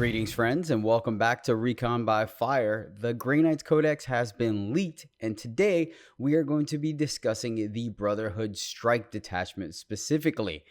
Greetings, friends, and welcome back to Recon by Fire. The Grey Knights Codex has been leaked, and today we are going to be discussing the Brotherhood Strike detachment specifically.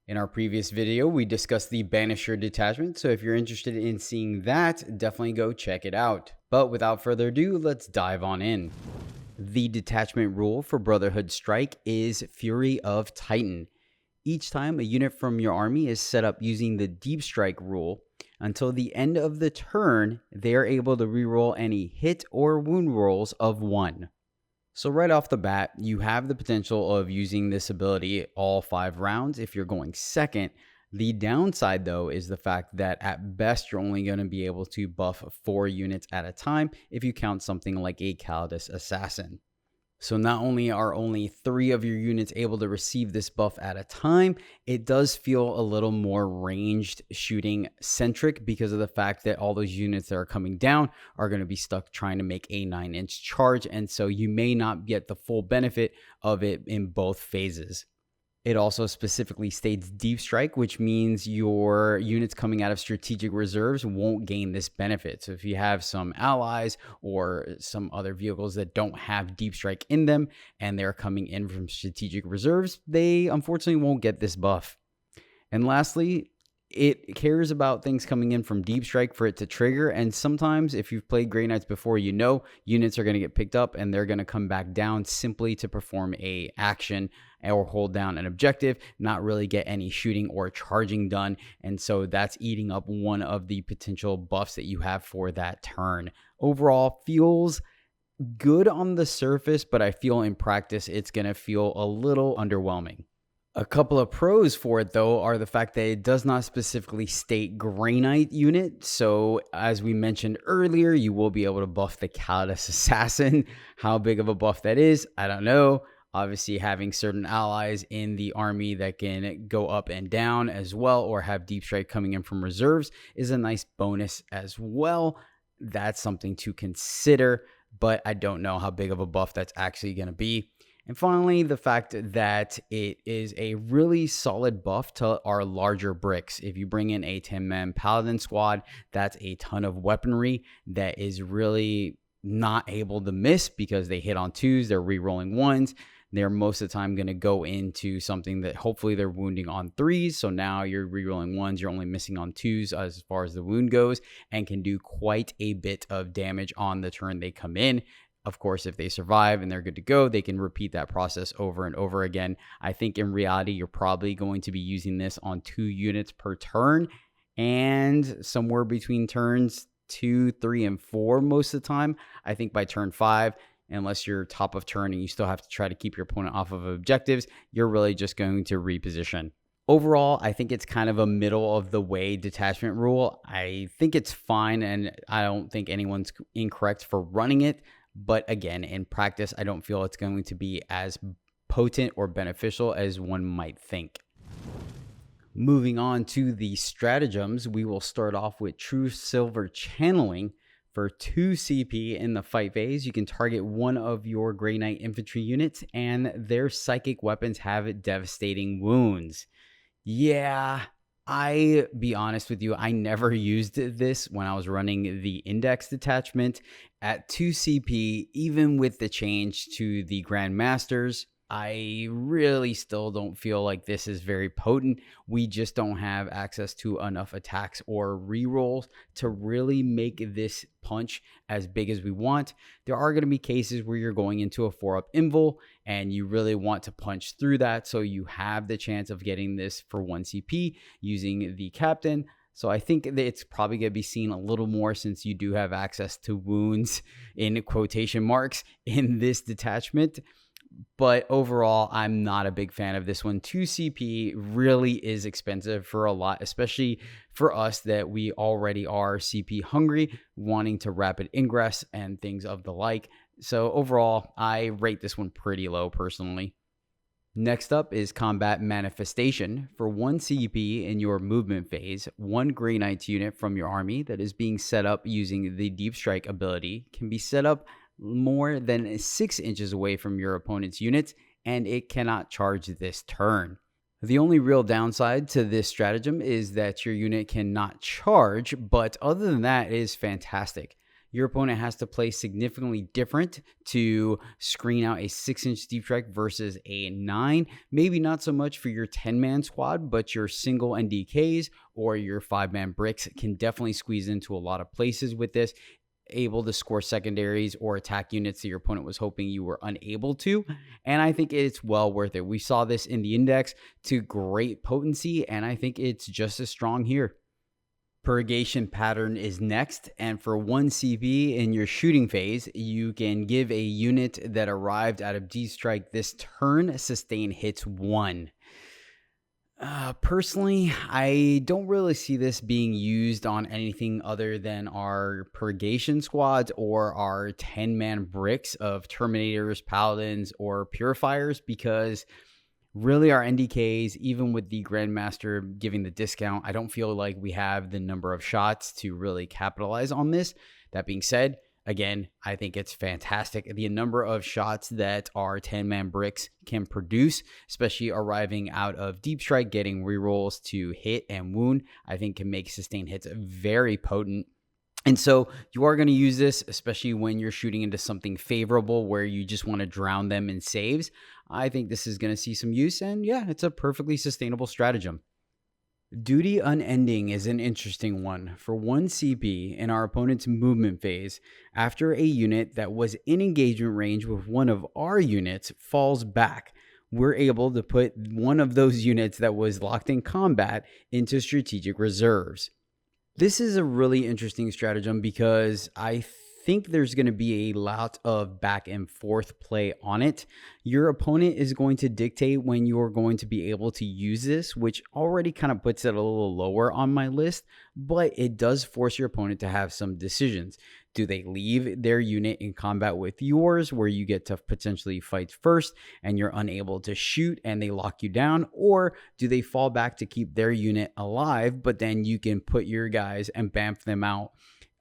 In our previous video, we discussed the Banisher detachment, so if you're interested in seeing that, definitely go check it out. But without further ado, let's dive on in. The detachment rule for Brotherhood Strike is Fury of Titan. Each time a unit from your army is set up using the Deep Strike rule, until the end of the turn, they are able to reroll any hit or wound rolls of 1. So right off the bat, you have the potential of using this ability all 5 rounds if you're going second. The downside, though, is the fact that at best, you're only going to be able to buff 4 units at a time if you count something like a Calidus Assassin. So not only are only 3 of your units able to receive this buff at a time, it does feel a little more ranged shooting centric because of the fact that all those units that are coming down are going to be stuck trying to make a 9-inch charge. And so you may not get the full benefit of it in both phases. It also specifically states Deep Strike, which means your units coming out of strategic reserves won't gain this benefit. So if you have some allies or some other vehicles that don't have Deep Strike in them and they're coming in from strategic reserves, they unfortunately won't get this buff. And lastly, it cares about things coming in from Deep Strike for it to trigger. And sometimes if you've played Grey Knights before, you know units are going to get picked up and they're going to come back down simply to perform a action or hold down an objective, not really get any shooting or charging done. And so that's eating up one of the potential buffs that you have for that turn. Overall, feels good on the surface, but I feel in practice it's going to feel a little underwhelming. A couple of pros for it, though, are the fact that it does not specifically state Grey Knight unit. So, as we mentioned earlier, you will be able to buff the Calidus Assassin. How big of a buff that is, I don't know. Obviously, having certain allies in the army that can go up and down as well, or have Deep Strike coming in from reserves, is a nice bonus as well. That's something to consider, but I don't know how big of a buff that's actually going to be. And finally, the fact that it is a really solid buff to our larger bricks. If you bring in a 10-man Paladin squad, that's a ton of weaponry that is really not able to miss because they hit on 2s, they're re-rolling 1s. They're most of the time going to go into something that hopefully they're wounding on 3s. So now you're re-rolling 1s, you're only missing on 2s as far as the wound goes, and can do quite a bit of damage on the turn they come in. Of course, if they survive and they're good to go, they can repeat that process over and over again. I think in reality, you're probably going to be using this on 2 units per turn and somewhere between turns 2, 3, and 4 most of the time. I think by turn 5, unless you're top of turn and you still have to try to keep your opponent off of objectives, you're really just going to reposition. Overall, I think it's kind of a middle of the way detachment rule. I think it's fine, and I don't think anyone's incorrect for running it. But again, in practice, I don't feel it's going to be as potent or beneficial as one might think. Moving on to the stratagems, we will start off with True Silver Channeling. For 2 CP in the fight phase, you can target one of your Grey Knight infantry units, and their psychic weapons have devastating wounds. Yeah, be honest with you, I never used this when I was running the Index detachment. At 2 CP, even with the change to the Grandmasters, I really still don't feel like this is very potent. We just don't have access to enough attacks or rerolls to really make this punch as big as we want. There are going to be cases where you're going into a 4-up invul and you really want to punch through that, so you have the chance of getting this for 1 CP using the captain. So I think that it's probably going to be seen a little more since you do have access to wounds in quotation marks in this detachment. But overall, I'm not a big fan of this one. 2 CP really is expensive for a lot, especially for us that we already are CP hungry, wanting to rapid ingress and things of the like. So overall, I rate this one pretty low personally. Next up is Combat Manifestation. For 1 CP in your movement phase, 1 Grey Knights unit from your army that is being set up using the Deep Strike ability can be set up more than 6 inches away from your opponent's units, and it cannot charge this turn. The only real downside to this stratagem is that your unit cannot charge, but other than that, it is fantastic. Your opponent has to play significantly different to screen out a 6-inch deep strike versus a 9. Maybe not so much for your 10-man squad, but your single NDKs or your 5-man bricks can definitely squeeze into a lot of places with this, able to score secondaries or attack units that your opponent was hoping you were unable to. And I think it's well worth it. We saw this in the index to great potency, and I think it's just as strong here. Purgation pattern is next, and for 1 CP in your shooting phase, you can give a unit that arrived out of deep strike this turn sustain hits 1. Personally, I don't really see this being used on anything other than our purgation squads or our 10-man bricks of Terminators, Paladins, or Purifiers, because really our NDKs, even with the Grandmaster giving the discount, I don't feel like we have the number of shots to really capitalize on this. That being said, again, I think it's fantastic. The number of shots that our 10-man bricks can produce, especially arriving out of deep strike, getting rerolls to hit and wound, I think can make sustained hits very potent. And so you are going to use this, especially when you're shooting into something favorable where you just want to drown them in saves. I think this is going to see some use, and yeah, it's a perfectly sustainable stratagem. Duty Unending is an interesting one. For 1 CP in our opponent's movement phase, after a unit that was in engagement range with one of our units falls back, we're able to put one of those units that was locked in combat into strategic reserves. This is a really interesting stratagem because I think there's going to be a lot of back and forth play on it. Your opponent is going to dictate when you're going to be able to use this, which already kind of puts it a little lower on my list, but it does force your opponent to have some decisions. Do they leave their unit in combat with yours, where you get to potentially fight first and you're unable to shoot and they lock you down? Or do they fall back to keep their unit alive, but then you can put your guys and bamf them out,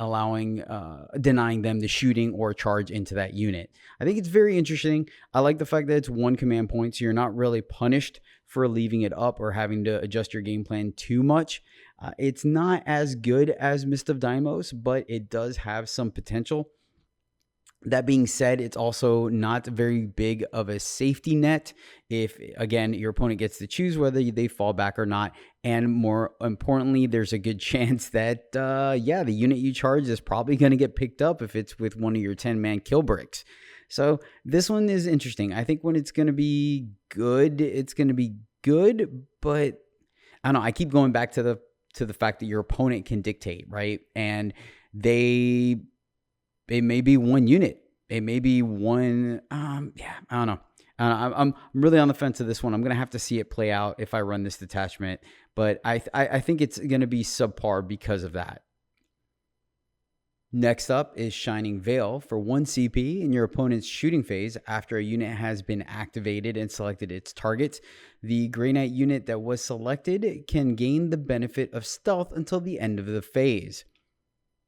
denying them the shooting or charge into that unit? I think it's very interesting. I like the fact that it's 1 command point, so you're not really punished for leaving it up or having to adjust your game plan too much. It's not as good as Mist of Deimos, but it does have some potential. That being said, it's also not very big of a safety net if, again, your opponent gets to choose whether they fall back or not. And more importantly, there's a good chance that, the unit you charge is probably going to get picked up if it's with one of your 10-man kill bricks. So this one is interesting. I think when it's going to be good, it's going to be good, but I don't know. I keep going back to the fact that your opponent can dictate, right? And it may be 1 unit. It may be one. I don't know. I'm really on the fence of this one. I'm going to have to see it play out if I run this detachment, but I think it's going to be subpar because of that. Next up is Shining Veil. For 1 CP in your opponent's shooting phase, after a unit has been activated and selected its targets, the Grey Knight unit that was selected can gain the benefit of stealth until the end of the phase.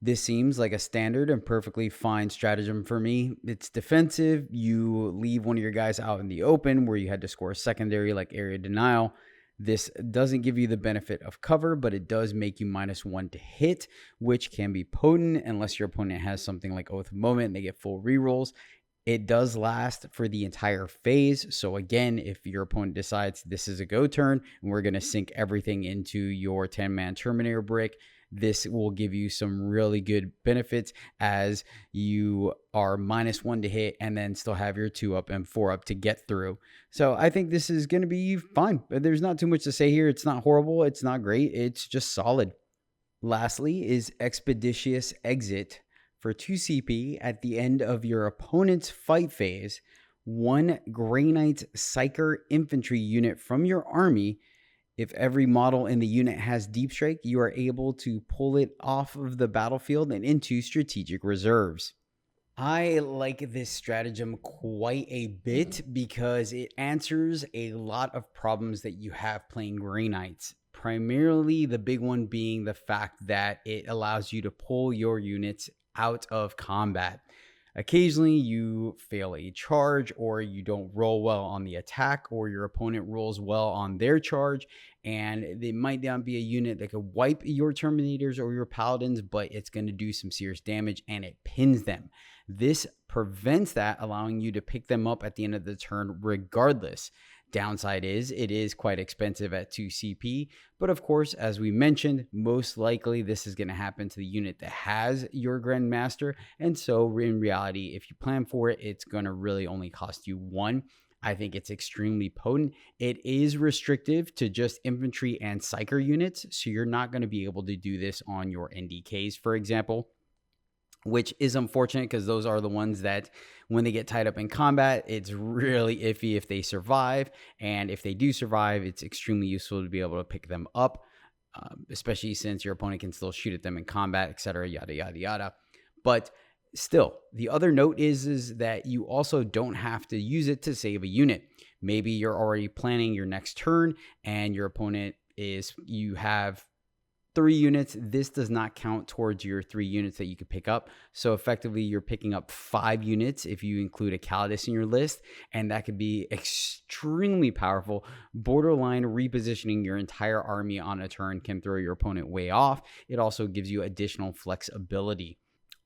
This seems like a standard and perfectly fine stratagem for me. It's defensive. You leave one of your guys out in the open where you had to score a secondary like area denial. This doesn't give you the benefit of cover, but it does make you -1 to hit, which can be potent unless your opponent has something like Oath of Moment and they get full rerolls. It does last for the entire phase. So again, if your opponent decides this is a go turn and we're going to sink everything into your 10-man Terminator brick, this will give you some really good benefits as you are -1 to hit and then still have your 2 up and 4 up to get through. So I think this is going to be fine. There's not too much to say here. It's not horrible. It's not great. It's just solid. Lastly is Expeditious Exit. For 2 CP at the end of your opponent's fight phase, 1 Grey Knights Psyker infantry unit from your army. If every model in the unit has Deep Strike, you are able to pull it off of the battlefield and into strategic reserves. I like this stratagem quite a bit because it answers a lot of problems that you have playing Grey Knights. Primarily, the big one being the fact that it allows you to pull your units out of combat. Occasionally, you fail a charge, or you don't roll well on the attack, or your opponent rolls well on their charge. And it might not be a unit that could wipe your Terminators or your Paladins, but it's going to do some serious damage and it pins them. This prevents that, allowing you to pick them up at the end of the turn regardless. Downside is it is quite expensive at 2 CP, but of course, as we mentioned, most likely this is going to happen to the unit that has your Grandmaster, and so in reality, if you plan for it, it's going to really only cost you 1. I think it's extremely potent. It is restrictive to just infantry and psyker units, so you're not going to be able to do this on your NDKs, for example, which is unfortunate because those are the ones that when they get tied up in combat, it's really iffy if they survive. And if they do survive, it's extremely useful to be able to pick them up, especially since your opponent can still shoot at them in combat, etc., yada, yada, yada. But still, the other note is that you also don't have to use it to save a unit. Maybe you're already planning your next turn and your opponent you have 3 units. This does not count towards your 3 units that you could pick up. So effectively, you're picking up 5 units if you include a Calidus in your list, and that could be extremely powerful. Borderline repositioning your entire army on a turn can throw your opponent way off. It also gives you additional flexibility.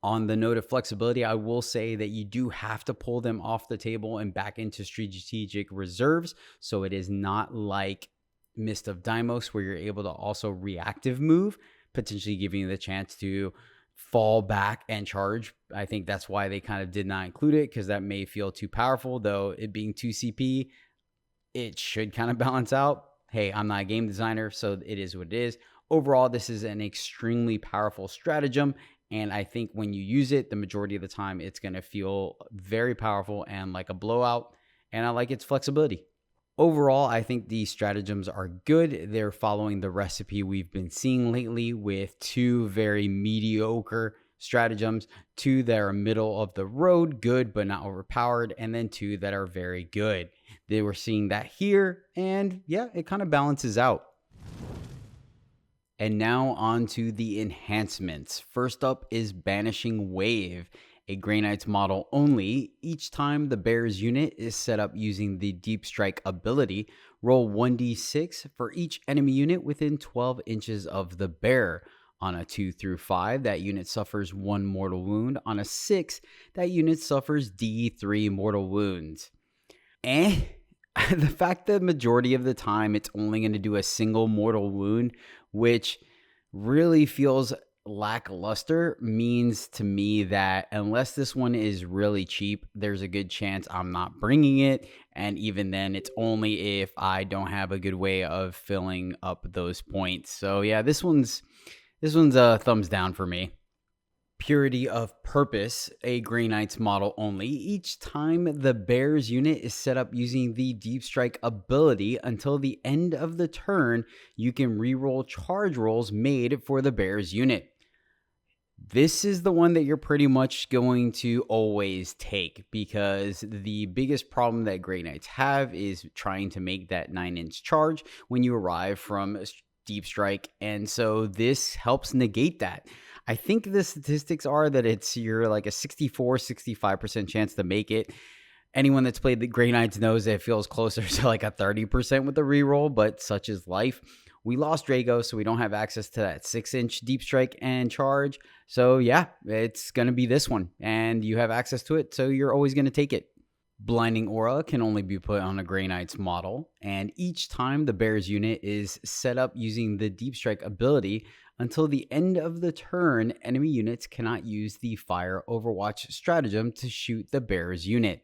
On the note of flexibility, I will say that you do have to pull them off the table and back into strategic reserves. So it is not like Mist of Deimos, where you're able to also reactive move, potentially giving you the chance to fall back and charge. I think that's why they kind of did not include it, because that may feel too powerful, though it being 2 CP, it should kind of balance out. Hey, I'm not a game designer, so it is what it is. Overall, this is an extremely powerful stratagem, and I think when you use it, the majority of the time, it's going to feel very powerful and like a blowout, and I like its flexibility. Overall, I think these stratagems are good. They're following the recipe we've been seeing lately with 2 very mediocre stratagems, 2 that are middle of the road, good but not overpowered, and then 2 that are very good. They were seeing that here, and yeah, it kind of balances out. And now on to the enhancements. First up is Banishing Wave, a Grey Knights model only. Each time the bear's unit is set up using the Deep Strike ability, roll 1d6 for each enemy unit within 12 inches of the bear. On a 2 through 5, that unit suffers 1 mortal wound. On a 6, that unit suffers D3 mortal wounds. The fact that majority of the time it's only going to do a single mortal wound, which really feels lackluster, means to me that unless this one is really cheap, there's a good chance I'm not bringing it. And even then, it's only if I don't have a good way of filling up those points. So yeah, this one's a thumbs down for me. Purity of Purpose, a Grey Knights model only. Each time the bear's unit is set up using the Deep Strike ability, until the end of the turn, you can reroll charge rolls made for the bear's unit. This is the one that you're pretty much going to always take, because the biggest problem that Grey Knights have is trying to make that 9-inch charge when you arrive from Deep Strike, and so this helps negate that. I think the statistics are that you're like a 64-65% chance to make it. Anyone that's played the Grey Knights knows that it feels closer to like a 30% with the reroll, but such is life. We lost Drago, so we don't have access to that 6-inch Deep Strike and charge. So yeah, it's going to be this one, and you have access to it, so you're always going to take it. Blinding Aura can only be put on a Grey Knights model, and each time the bear's unit is set up using the Deep Strike ability, until the end of the turn, enemy units cannot use the Fire Overwatch stratagem to shoot the bear's unit.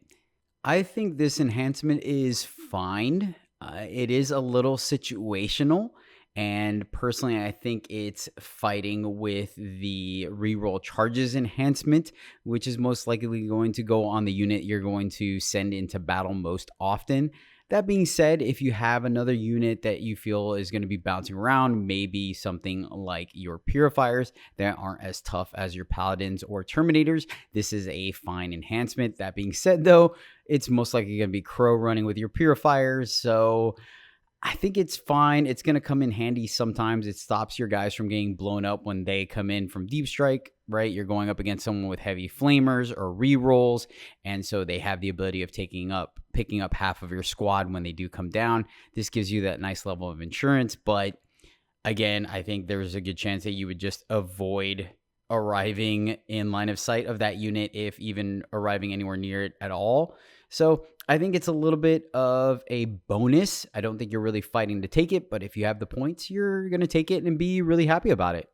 I think this enhancement is fine. It is a little situational, and personally, I think it's fighting with the reroll charges enhancement, which is most likely going to go on the unit you're going to send into battle most often. That being said, if you have another unit that you feel is going to be bouncing around, maybe something like your Purifiers that aren't as tough as your Paladins or Terminators, this is a fine enhancement. That being said, though, it's most likely going to be Crow running with your Purifiers, so I think it's fine. It's going to come in handy sometimes. It stops your guys from getting blown up when they come in from Deep Strike right? You're going up against someone with heavy flamers or rerolls, and so they have the ability of picking up half of your squad when they do come down. This gives you that nice level of insurance, but again, I think there's a good chance that you would just avoid arriving in line of sight of that unit, if even arriving anywhere near it at all. So I think it's a little bit of a bonus. I don't think you're really fighting to take it, but if you have the points, you're going to take it and be really happy about it.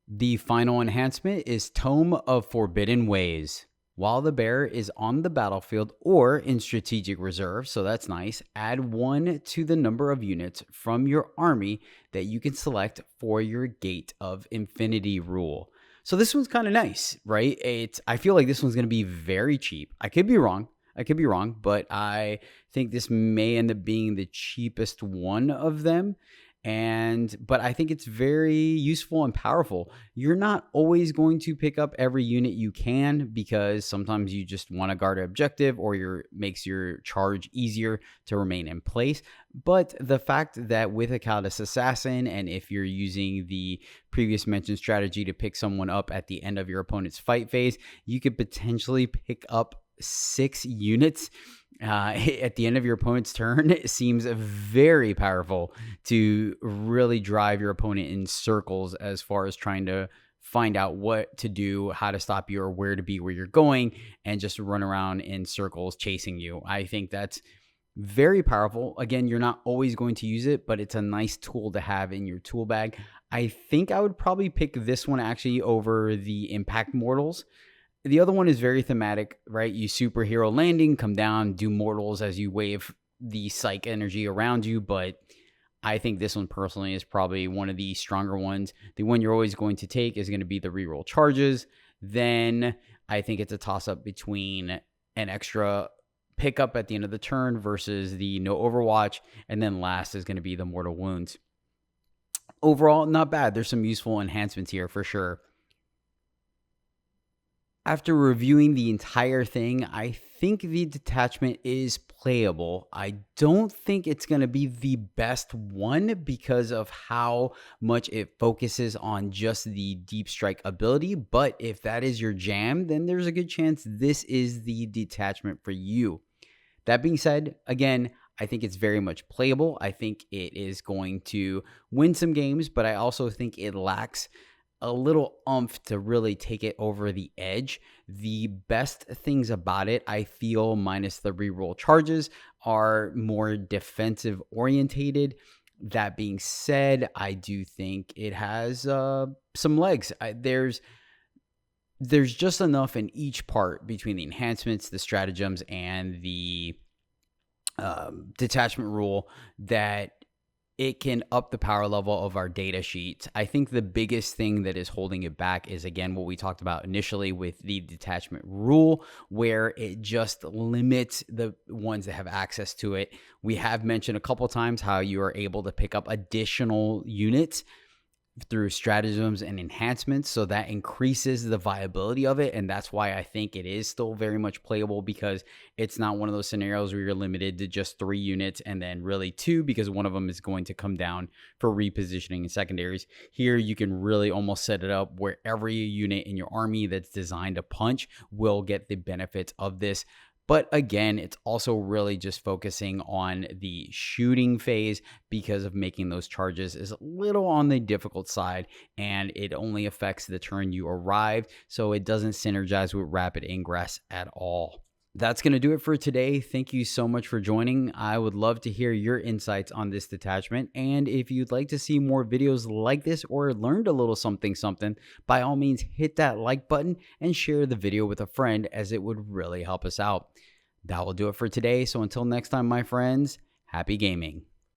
The final enhancement is Tome of Forbidden Ways. While the bearer is on the battlefield or in strategic reserve, so that's nice, add 1 to the number of units from your army that you can select for your Gate of Infinity rule. So this one's kind of nice, right? I feel like this one's going to be very cheap. I could be wrong, but I think this may end up being the cheapest one of them. But I think it's very useful and powerful. You're not always going to pick up every unit you can, because sometimes you just want to guard an objective, or makes your charge easier to remain in place. But the fact that with a Codex Assassin, and if you're using the previous mentioned strategy to pick someone up at the end of your opponent's fight phase, you could potentially pick up 6 units at the end of your opponent's turn. It seems very powerful to really drive your opponent in circles as far as trying to find out what to do, how to stop you, or where to be where you're going, and just run around in circles chasing you. I think that's very powerful. Again, you're not always going to use it, but it's a nice tool to have in your tool bag. I think I would probably pick this one actually over the Impact Mortals. The other one is very thematic, right? You superhero landing, come down, do mortals as you wave the psych energy around you. But I think this one personally is probably one of the stronger ones. The one you're always going to take is going to be the reroll charges. Then I think it's a toss-up between an extra pickup at the end of the turn versus the no overwatch. And then last is going to be the mortal wounds. Overall, not bad. There's some useful enhancements here for sure. After reviewing the entire thing, I think the detachment is playable. I don't think it's going to be the best one because of how much it focuses on just the deep strike ability. But if that is your jam, then there's a good chance this is the detachment for you. That being said, again, I think it's very much playable. I think it is going to win some games, but I also think it lacks a little oomph to really take it over the edge. The best things about it, I feel, minus the reroll charges, are more defensive orientated. That being said, I do think it has some legs. There's just enough in each part between the enhancements, the stratagems, and the detachment rule that it can up the power level of our data sheets. I think the biggest thing that is holding it back is, again, what we talked about initially with the detachment rule, where it just limits the ones that have access to it. We have mentioned a couple times how you are able to pick up additional units through stratagems and enhancements, so that increases the viability of it. And that's why I think it is still very much playable, because it's not one of those scenarios where you're limited to just 3 units and then really 2, because one of them is going to come down for repositioning and secondaries. Here you can really almost set it up where every unit in your army that's designed to punch will get the benefits of this. But again, it's also really just focusing on the shooting phase, because of making those charges is a little on the difficult side, and it only affects the turn you arrive, so it doesn't synergize with rapid ingress at all. That's going to do it for today. Thank you so much for joining. I would love to hear your insights on this detachment. And if you'd like to see more videos like this, or learned a little something, by all means, hit that like button and share the video with a friend, as it would really help us out. That will do it for today. So until next time, my friends, happy gaming.